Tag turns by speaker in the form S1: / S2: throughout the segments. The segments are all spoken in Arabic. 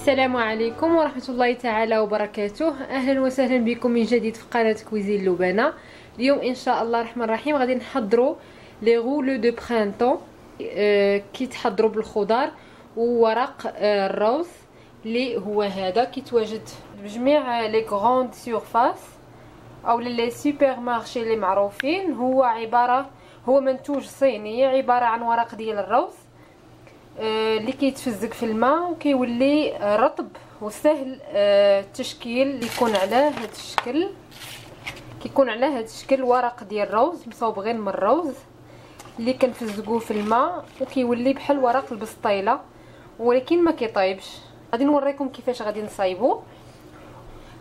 S1: السلام عليكم ورحمة الله تعالى وبركاته. أهلا وسهلا بكم من جديد في قناة كويزين لبنى. اليوم إن شاء الله الرحمن الرحيم غادي نحضروا لي غولو دو برينتون كيتحضروا بالخضر وورق الروز اللي هو هذا كيتواجد بجميع لي غروند سورفاس او لي سوبر مارشي اللي معروفين. هو منتوج صيني عبارة عن ورق ديال الروز اللي كيتفزق في الماء وكيولي رطب وسهل التشكيل. اللي يكون على هذا الشكل كيكون على هذا الشكل ورق ديال الروز مصوبغين من الروز اللي كنفزقوه في الماء وكيولي بحال ورق البسطيله ولكن ما كيطيبش. غادي نوريكم كيفاش غادي نصايبوه.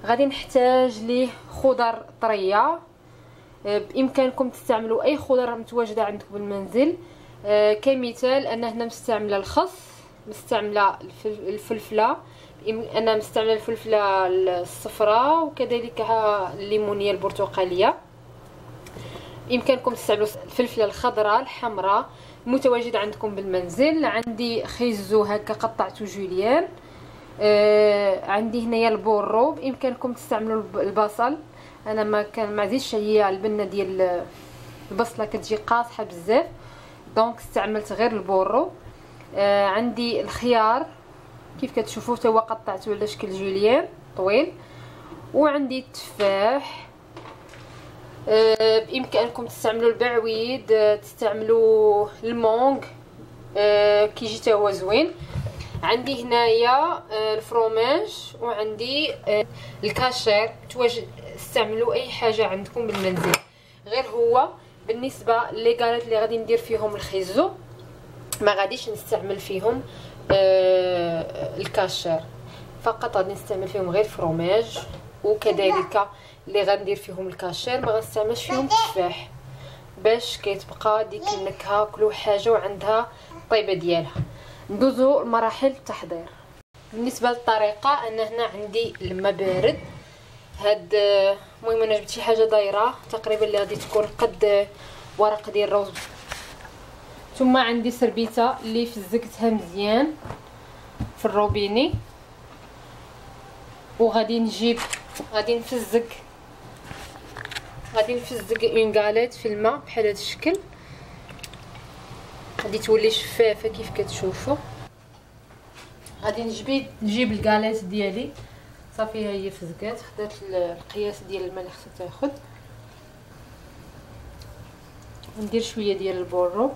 S1: غادي نحتاج ليه خضر طريه، بامكانكم تستعملوا اي خضر متواجده عندكم بالمنزل. كمثال انا هنا مستعمله الخس، مستعمله الفلفله، انا مستعمله الفلفله الصفراء وكذلك الليمونيه البرتقاليه. بامكانكم تستعملوا الفلفله الخضراء الحمراء متواجده عندكم بالمنزل. عندي خيزو هكا قطعته جوليان. عندي هنايا البورو، بامكانكم تستعملوا البصل. انا ما زيدش هي البنه ديال البصله كتجي قاصحه بزاف دونك استعملت غير البورو. عندي الخيار كيف كتشوفوا حتى هو قطعته على شكل جوليان طويل. وعندي التفاح. بامكانكم تستعملوا البعويد، تستعملوا المونغ كيجي حتى هو زوين. عندي هنايا الفروماج وعندي الكاشير. استعملوا اي حاجه عندكم بالمنزل. غير هو بالنسبه لي غالات اللي غادي ندير فيهم الخيزو ما غاديش نستعمل فيهم الكاشير، فقط غادي نستعمل فيهم غير الفروماج. وكذلك اللي غندير فيهم الكاشير ما غنستعملش فيهم التفاح باش كيتبقى ديك النكهه كل حاجه وعندها الطيبه ديالها. ندوزو لمراحل التحضير. بالنسبه للطريقه انا هنا عندي الماء بارد. هاد المهم انا جبت شي حاجه دايره تقريبا اللي غادي تكون قد ورق ديال الروز. ثم عندي سربيته اللي فزقتها مزيان في الروبيني وغادي نفزق اون غاليت في الماء بحال هذا الشكل. غادي تولي شفافه كيف كتشوفوا. غادي نجيب الكاليت ديالي صافي هي فزقات. خدات القياس ديال الماء اللي خصها تاخذ. ندير شويه ديال البورو،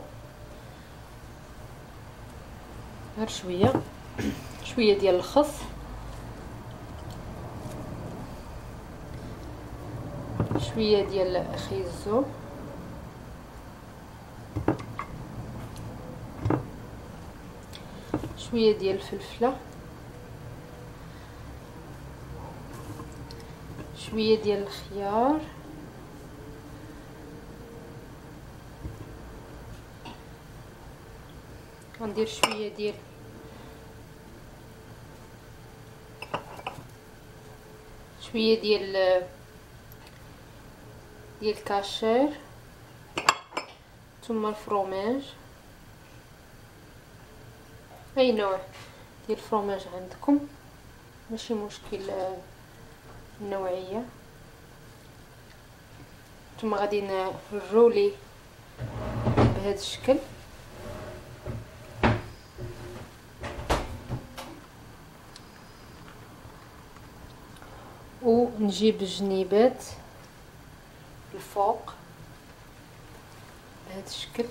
S1: غير شويه ديال الخس، شويه ديال الخيزو، شويه ديال الفلفله، شويه ديال الخيار، غندير شويه ديال الكاشير ثم الفروماج. اي نوع ديال الفروماج عندكم ماشي مشكل النوعيه. ثم غادي نرولي بهذا الشكل. ونجيب الجنيبات الفوق بهذا الشكل.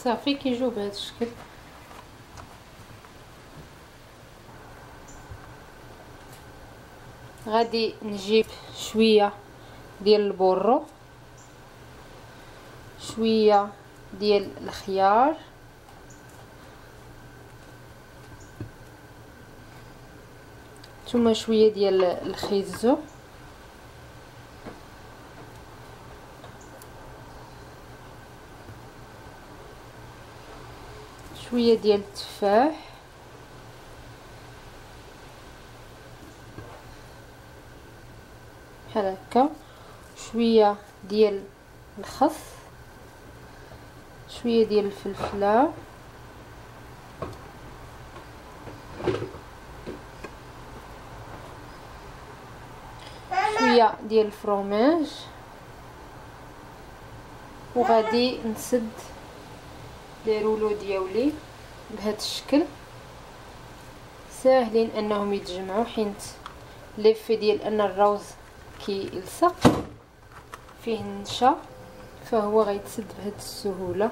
S1: صافي كيجيو بهذا الشكل. غادي نجيب شويه ديال البورو، شويه ديال الخيار، ثم شويه ديال الخيزو، شويه ديال التفاح، بحال هكا، شويه ديال الخس، شويه ديال الفلفله، شويه ديال الفرomاج، وغادي نسد لي رولو ديالي بهذا الشكل. ساهلين انهم يتجمعوا حيت ليفي ديال ان الروز كيلصق فيه النشا، فهو غيتسد بهذه السهوله.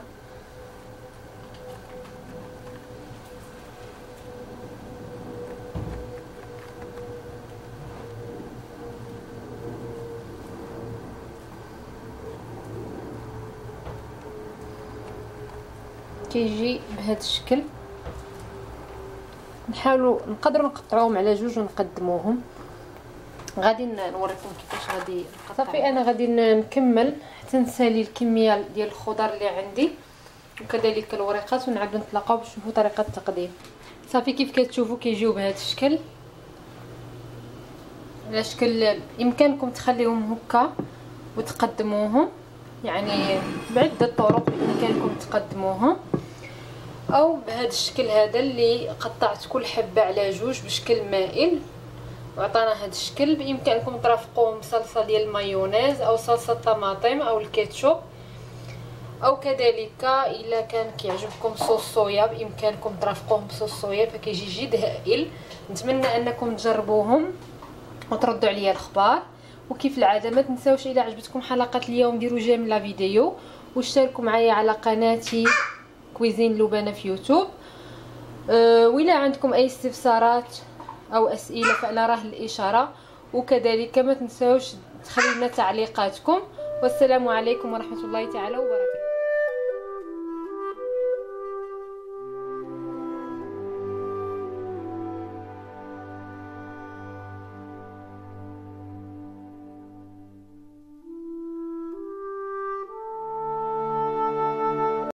S1: كيجي بهذا الشكل. نقدروا نقطعوهم على جوج ونقدموهم. غادي نوريكم كيفاش غادي نقطع. صافي انا غادي نكمل حتى نسالي الكميه ديال الخضر اللي عندي وكذلك الوريقات، ونعاودو نتلاقاو باش نشوفوا طريقه التقديم. صافي كيف كتشوفوا كيجيو بهذا الشكل. على شكل يمكنكم تخليهم هكا وتقدموهم، يعني بعده طرق بامكانكم تقدموهم، او بهذا الشكل هذا اللي قطعت كل حبه على جوج بشكل مائل وعطانا هذا الشكل. بامكانكم ترافقوهم بصلصه ديال المايونيز او صلصه طماطم او الكاتشوب، او كذلك الا كان كيعجبكم صوص صويا بامكانكم ترافقوهم بصوص صويا، فكيجي جد هائل. نتمنى انكم تجربوهم وتردوا عليا الاخبار. وكيف العاده ما تنساوش اذا عجبتكم حلقه اليوم ديروا جيم لا فيديو واشتركوا معايا على قناتي كويزين لبنى في يوتيوب. وإلا عندكم اي استفسارات او اسئله فانا راه الاشاره، وكذلك ما تنساوش تخلوا لنا تعليقاتكم. والسلام عليكم ورحمه الله تعالى وبركاته.